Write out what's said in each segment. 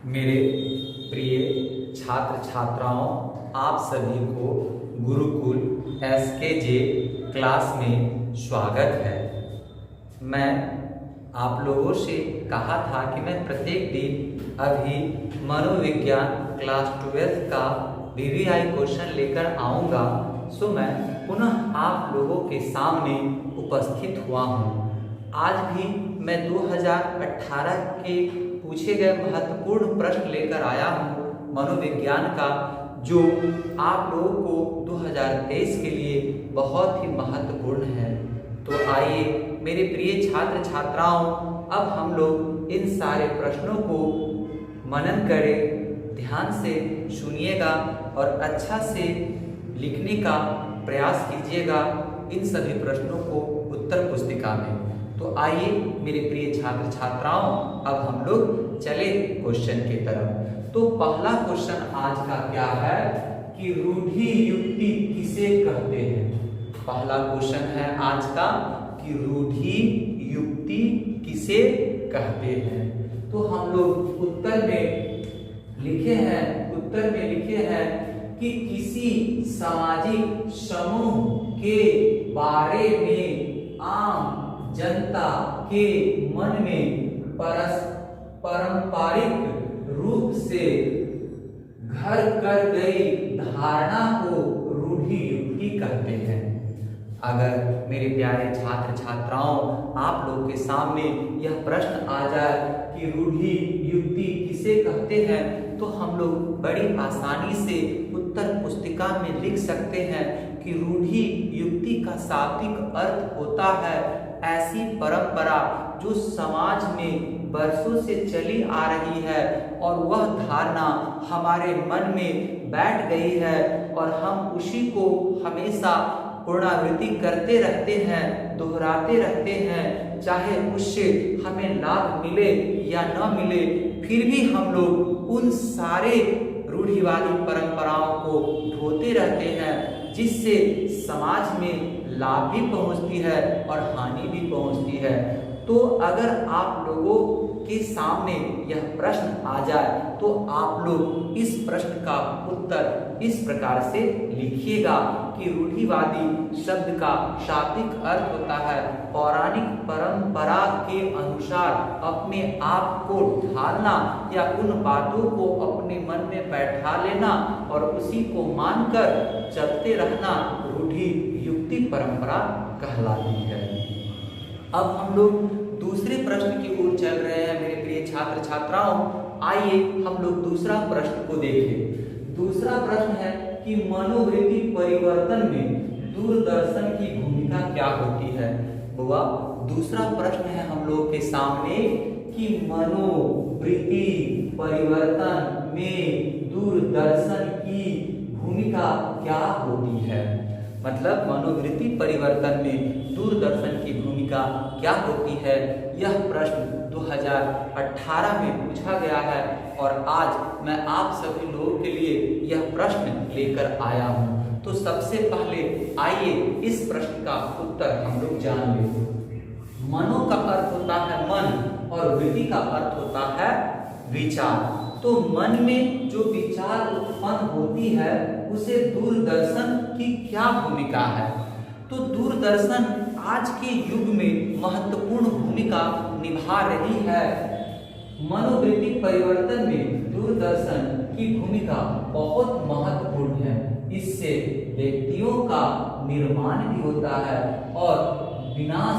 मेरे प्रिय छात्र छात्राओं, आप सभी को गुरुकुल SKJ क्लास में स्वागत है। मैं आप लोगों से कहा था कि मैं प्रत्येक दिन अभी मनोविज्ञान क्लास 12 का VVI क्वेश्चन लेकर आऊँगा। सो मैं पुनः आप लोगों के सामने उपस्थित हुआ हूँ। आज भी मैं 2018 के पूछे गए महत्वपूर्ण प्रश्न लेकर आया हूँ मनोविज्ञान का, जो आप लोगों को 2023 के लिए बहुत ही महत्वपूर्ण है। तो आइए मेरे प्रिय छात्र छात्राओं, अब हम लोग इन सारे प्रश्नों को मनन करें। ध्यान से सुनिएगा और अच्छा से लिखने का प्रयास कीजिएगा इन सभी प्रश्नों को उत्तर पुस्तिका में। तो आइए मेरे प्रिय छात्र छात्राओं, अब हम लोग चले क्वेश्चन की तरफ। तो पहला क्वेश्चन आज का क्या है कि रूढ़ि युक्ति किसे कहते हैं। पहला क्वेश्चन है आज का कि रूढ़ि युक्ति किसे कहते हैं। तो हम लोग उत्तर में लिखे हैं कि किसी सामाजिक समूह के बारे में आम जनता के मन में पारंपरिक रूप से घर कर गई धारणा को रूढ़ि युक्ति कहते हैं। अगर मेरे प्यारे छात्र छात्राओं, आप लोग के सामने यह प्रश्न आ जाए कि रूढ़ि युक्ति किसे कहते हैं, तो हम लोग बड़ी आसानी से उत्तर पुस्तिका में लिख सकते हैं कि रूढ़ि युक्ति का शाब्दिक अर्थ होता है ऐसी परंपरा जो समाज में बरसों से चली आ रही है और वह धारणा हमारे मन में बैठ गई है और हम उसी को हमेशा पुनरावृत्ति करते रहते हैं, दोहराते रहते हैं। चाहे उससे हमें लाभ मिले या न मिले, फिर भी हम लोग उन सारे रूढ़िवादी परंपराओं को ढोते रहते हैं, जिससे समाज में लाभ भी पहुंचती है और हानि भी पहुंचती है। तो अगर आप लोगों के सामने यह प्रश्न आ जाए तो आप लोग इस प्रश्न का उत्तर इस प्रकार से लिखिएगा कि रूढ़िवादी शब्द का शाब्दिक अर्थ होता है पौराणिक परंपरा के अनुसार अपने आप को ढालना या उन बातों को अपने मन में बैठा लेना और उसी को मानकर चलते रहना रूढ़ि युक्ति परंपरा कहलाती है। अब हम लोग दूसरे प्रश्न की ओर चल रहे हैं मेरे प्रिय छात्र छात्राओं। आइए हम लोग दूसरा प्रश्न को देखें। दूसरा प्रश्न है कि मनोवृत्ति परिवर्तन में दूरदर्शन की भूमिका क्या होती है। बुआ, दूसरा प्रश्न है हम लोग के सामने कि मनोवृत्ति परिवर्तन में दूरदर्शन की भूमिका क्या होती है। मतलब मनोवृत्ति परिवर्तन में दूरदर्शन की भूमिका क्या होती है, यह प्रश्न 2018 में पूछा गया है और आज मैं आप सभी लोगों के लिए यह प्रश्न लेकर आया हूं। तो सबसे पहले आइए इस प्रश्न का उत्तर हम लोग जान लें। मनो का अर्थ होता है मन और वृत्ति का अर्थ होता है विचार। तो मन में जो विचार उत्पन्न होती है उसे दूरदर्शन की क्या भूमिका है। तो दूरदर्शन आज के युग में महत्वपूर्ण भूमिका निभा रही है। मनोवृत्ति परिवर्तन में दूरदर्शन की भूमिका बहुत महत्वपूर्ण है। इससे व्यक्तियों का निर्माण भी होता है और विनाश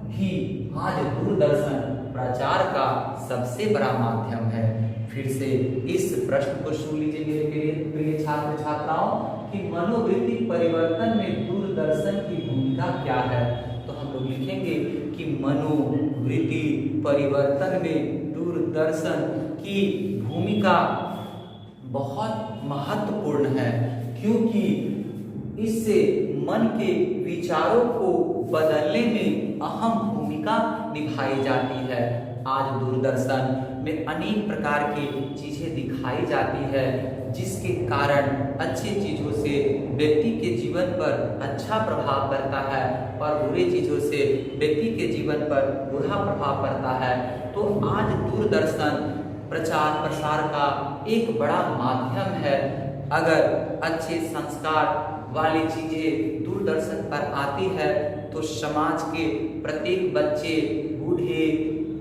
भी। आज दूरदर्शन प्रचार का सबसे बड़ा माध्यम है। फिर से इस प्रश्न को सुन लीजिए मेरे प्रिय छात्र छात्राओं कि मनोवृत्ति परिवर्तन में दूरदर्शन की भूमिका क्या है। तो हम लोग लिखेंगे कि मनोवृत्ति परिवर्तन में दूरदर्शन की भूमिका बहुत महत्वपूर्ण है, क्योंकि इससे मन के विचारों को बदलने में अहम भूमिका निभाई जाती है। आज दूरदर्शन में अनेक प्रकार की चीजें दिखाई जाती है, जिसके कारण अच्छी चीजों से व्यक्ति के जीवन पर अच्छा प्रभाव पड़ता है और बुरी चीजों से व्यक्ति के जीवन पर बुरा प्रभाव पड़ता है। तो आज दूरदर्शन प्रचार प्रसार का एक बड़ा माध्यम है। अगर अच्छे संस्कार वाली चीजें दूरदर्शन पर आती है तो समाज के प्रत्येक बच्चे, बूढ़े,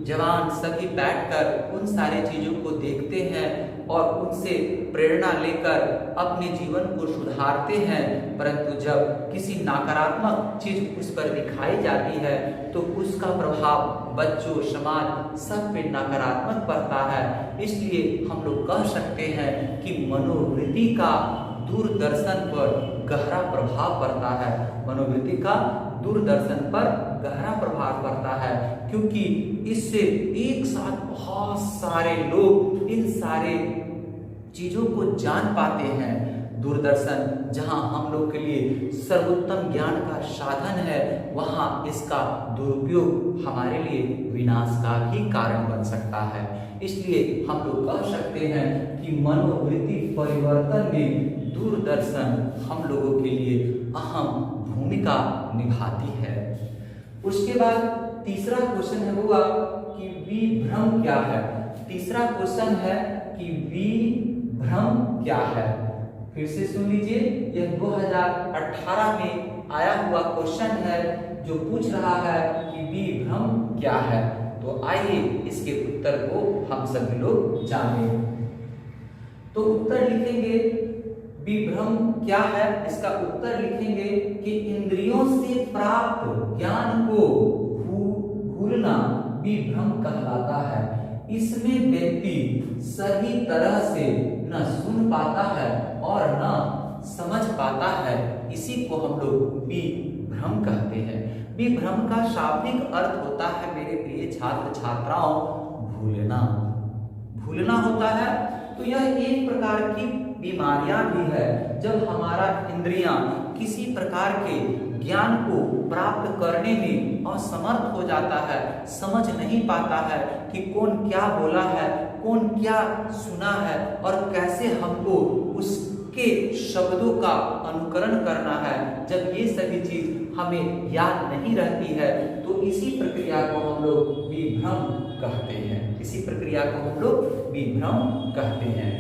जवान सभी बैठकर उन सारे चीजों को देखते हैं और उनसे प्रेरणा लेकर अपने जीवन को सुधारते हैं। परंतु जब किसी नकारात्मक चीज उस पर दिखाई जाती है तो उसका प्रभाव बच्चों, समाज सब पे नकारात्मक पड़ता है। इसलिए हम लोग कह सकते हैं कि मनोवृत्ति का दूरदर्शन पर गहरा प्रभाव पड़ता है। मनोवृत्ति का दूरदर्शन पर गहरा प्रभाव पड़ता है, क्योंकि इससे एक साथ बहुत सारे लोग इन सारे चीजों को जान पाते हैं। दूरदर्शन जहां हम लोग के लिए सर्वोत्तम ज्ञान का साधन है, वहां इसका दुरुपयोग हमारे लिए विनाश का भी कारण बन सकता है। इसलिए हम लोग कह सकते हैं कि मनोवृत्ति परिवर्तन में दूरदर्शन हम लोगों के लिए अहम भूमिका निभाती है। उसके बाद तीसरा क्वेश्चन है हुआ कि विभ्रम क्या है। तीसरा क्वेश्चन है कि विभ्रम क्या है। फिर से सुन लीजिए, यह 2018 में आया हुआ क्वेश्चन है जो पूछ रहा है कि विभ्रम क्या है। तो आइए इसके उत्तर को हम सभी लोग जानें। तो उत्तर लिखेंगे विभ्रम क्या है, इसका उत्तर लिखेंगे कि इंद्रियों से प्राप्त ज्ञान को भूलना विभ्रम कहलाता है। इसमें व्यक्ति सही तरह से न सुन पाता है और न समझ पाता है। इसी को हम लोग विभ्रम कहते हैं। विभ्रम का शाब्दिक अर्थ होता है मेरे प्रिय छात्र छात्राओं, भूलना। भूलना होता है। तो यह एक प्रकार की बीमारियां भी है। जब हमारा इंद्रियां किसी प्रकार के ज्ञान को प्राप्त करने में असमर्थ हो जाता है, समझ नहीं पाता है कि कौन क्या बोला है, कौन क्या सुना है और कैसे हमको उसके शब्दों का अनुकरण करना है। जब ये सभी चीज हमें याद नहीं रहती है तो इसी प्रक्रिया को हम लोग विभ्रम कहते हैं। इसी प्रक्रिया को हम लोग विभ्रम कहते हैं।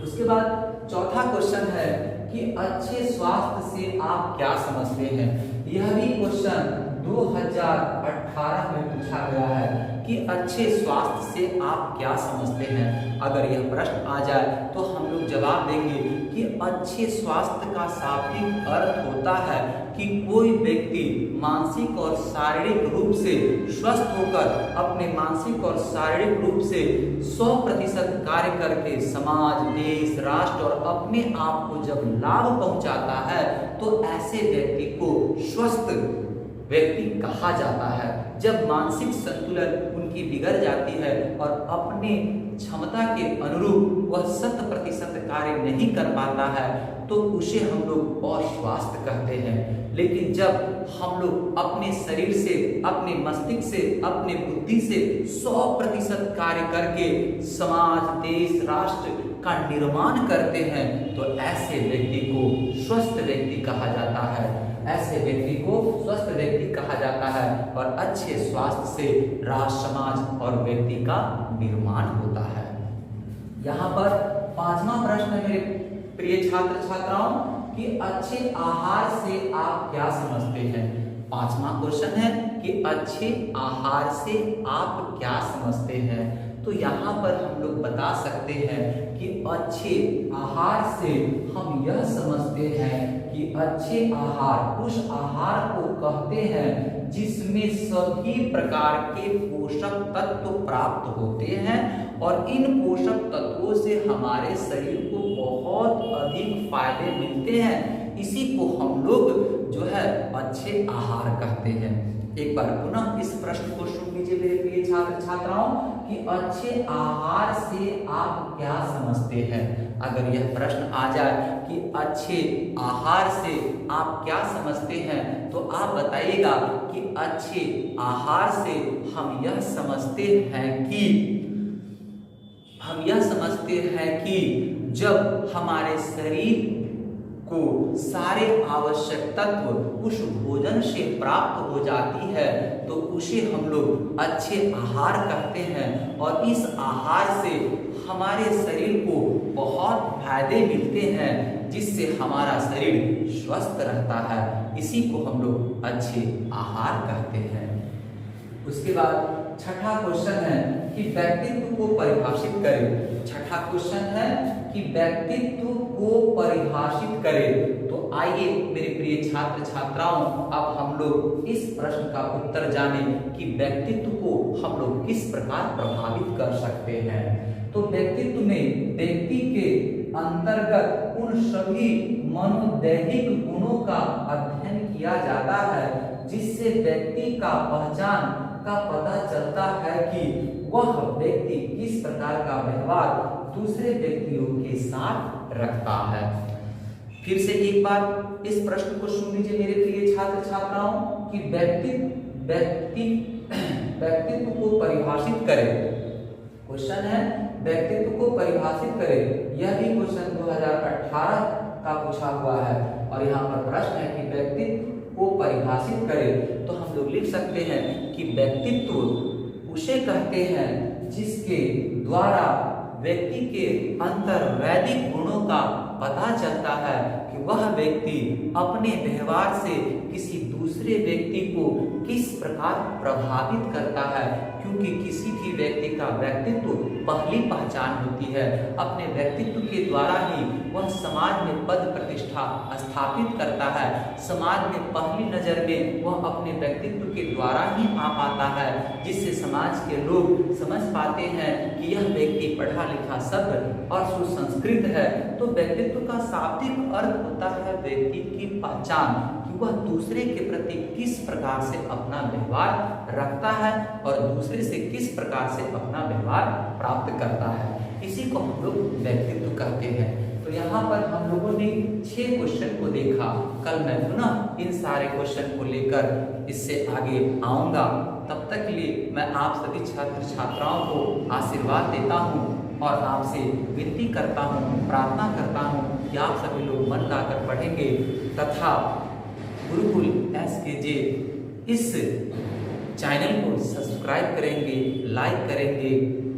उसके बाद चौथा क्वेश्चन है कि अच्छे स्वास्थ्य से आप क्या समझते हैं। यह भी क्वेश्चन 2018 में पूछा गया है कि अच्छे स्वास्थ्य से आप क्या समझते हैं। अगर यह प्रश्न आ जाए तो हम लोग जवाब देंगे कि अच्छे स्वास्थ्य का शाब्दिक अर्थ होता है कि कोई व्यक्ति मानसिक और शारीरिक रूप से स्वस्थ होकर अपने मानसिक और शारीरिक रूप से 100% कार्य करके समाज, देश, राष्ट्र और अपने आप को जब लाभ पहुंचाता है तो ऐसे व्यक्ति को स्वस्थ व्यक्ति कहा जाता है। जब मानसिक संतुलन उनकी बिगड़ जाती है और अपने क्षमता के अनुरूप वह 100% कार्य नहीं कर पाता है तो उसे हम लोग अस्वस्थ कहते हैं। लेकिन जब हम लोग अपने शरीर से, अपने मस्तिष्क से, अपने बुद्धि से 100% कार्य करके समाज, देश, राष्ट्र का निर्माण करते हैं तो ऐसे व्यक्ति को स्वस्थ व्यक्ति कहा जाता है। ऐसे व्यक्ति को स्वस्थ व्यक्ति कहा जाता है और अच्छे स्वास्थ्य से राष्ट्र, समाज और व्यक्ति का निर्माण होता है। यहाँ पर पांचवा प्रश्न है मेरे प्रिय छात्र छात्राओं कि अच्छे आहार से आप क्या समझते हैं। पांचवा क्वेश्चन है कि अच्छे आहार से आप क्या समझते हैं। तो यहाँ पर हम लोग बता सकते हैं कि अच्छे आहार से हम यह समझते हैं कि अच्छे आहार उस आहार को कहते हैं जिसमें सभी प्रकार के पोषक तत्व प्राप्त होते हैं और इन पोषक तत्वों से हमारे शरीर को बहुत अधिक फायदे मिलते हैं। इसी को हम लोग जो है अच्छे आहार कहते हैं। एक बार पुनः इस प्रश्न को सुन लीजिए मेरे प्रिय छात्र छात्राओं कि अच्छे आहार से आप क्या समझते हैं। अगर यह प्रश्न आ जाए कि अच्छे आहार से आप क्या समझते हैं तो आप बताइएगा कि अच्छे आहार से हम यह समझते हैं कि जब हमारे शरीर को सारे आवश्यक तत्व उस भोजन से प्राप्त हो जाती है तो उसे हम लोग अच्छे आहार कहते हैं। और इस आहार से हमारे शरीर को बहुत फायदे मिलते हैं, जिससे हमारा शरीर स्वस्थ रहता है। इसी को हम लोग अच्छे आहार कहते हैं। उसके बाद छठा क्वेश्चन है कि व्यक्तित्व को परिभाषित करें। छठा क्वेश्चन है कि व्यक्तित्व को परिभाषित करें। तो आइए मेरे प्रिय छात्र छात्राओं, अब हम लोग इस प्रश्न का उत्तर जाने कि व्यक्तित्व को हम लोग किस प्रकार प्रभावित कर सकते हैं। तो व्यक्तित्व में व्यक्ति के अंतर्गत उन सभी मनोदैहिक गुणों का अध्ययन किया जाता है जिससे व्यक्ति का पहचान का पता चलता है कि वह व्यक्ति किस प्रकार का व्यवहार दूसरे व्यक्तियों के साथ रखता है। फिर से एक बार इस प्रश्न को सुन लीजिए मेरे प्रिय छात्र छात्राओं कि व्यक्तित्व को परिभाषित करें। क्वेश्चन है व्यक्तित्व को परिभाषित करें। यह भी क्वेश्चन 2018 का पूछा हुआ है और यहाँ पर प्रश्न है कि व्यक्तित्व को परिभाषित करें। तो हम लोग लिख सकते हैं कि व्यक्तित्व उसे कहते हैं जिसके द्वारा व्यक्ति के अंतर्वैदिक गुणों का पता चलता है कि वह व्यक्ति अपने व्यवहार से किसी दूसरे व्यक्ति को किस प्रकार प्रभावित करता है, क्योंकि किसी भी व्यक्ति का व्यक्तित्व पहली पहचान होती है। अपने व्यक्तित्व के द्वारा ही वह समाज में पद प्रतिष्ठा स्थापित करता है। समाज में पहली नजर में वह अपने व्यक्तित्व के द्वारा ही आ पाता है, जिससे समाज के लोग समझ पाते हैं कि यह व्यक्ति पढ़ा लिखा सभ्य और सुसंस्कृत है। तो व्यक्तित्व का शाब्दिक अर्थ होता है व्यक्ति की पहचान, कि वह दूसरे के प्रति किस प्रकार से अपना व्यवहार रखता है और दूसरे से किस प्रकार से अपना व्यवहार प्राप्त करता है। इसी को हम लोग व्यक्तित्व कहते हैं। तो यहाँ पर हम लोगों ने 6 क्वेश्चन को देखा। कल मैं पुनः इन सारे क्वेश्चन को लेकर इससे आगे आऊंगा। तब तक के लिए मैं आप सभी छात्र छात्राओं को आशीर्वाद देता हूँ और आपसे विनती करता हूँ, प्रार्थना करता हूँ कि आप सभी लोग मन लगाकर पढ़ेंगे तथा गुरुकुल SKJ इस चैनल को सब्सक्राइब करेंगे, लाइक करेंगे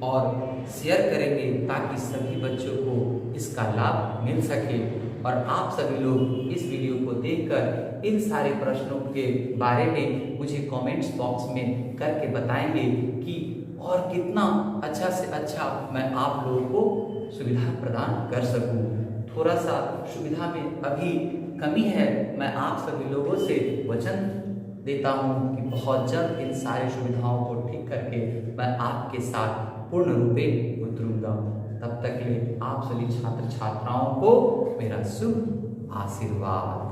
और शेयर करेंगे ताकि सभी बच्चों को इसका लाभ मिल सके। और आप सभी लोग इस वीडियो को देखकर इन सारे प्रश्नों के बारे में मुझे कमेंट्स बॉक्स में करके बताएंगे कि और कितना अच्छा से अच्छा मैं आप लोगों को सुविधा प्रदान कर सकूं। थोड़ा सा सुविधा में अभी कमी है। मैं आप सभी लोगों से वचन देता हूं कि बहुत जल्द इन सारी सुविधाओं को ठीक करके मैं आपके साथ पूर्ण रूपे उतरूंगा। तब तक के लिए आप सभी छात्र छात्राओं को मेरा शुभ आशीर्वाद।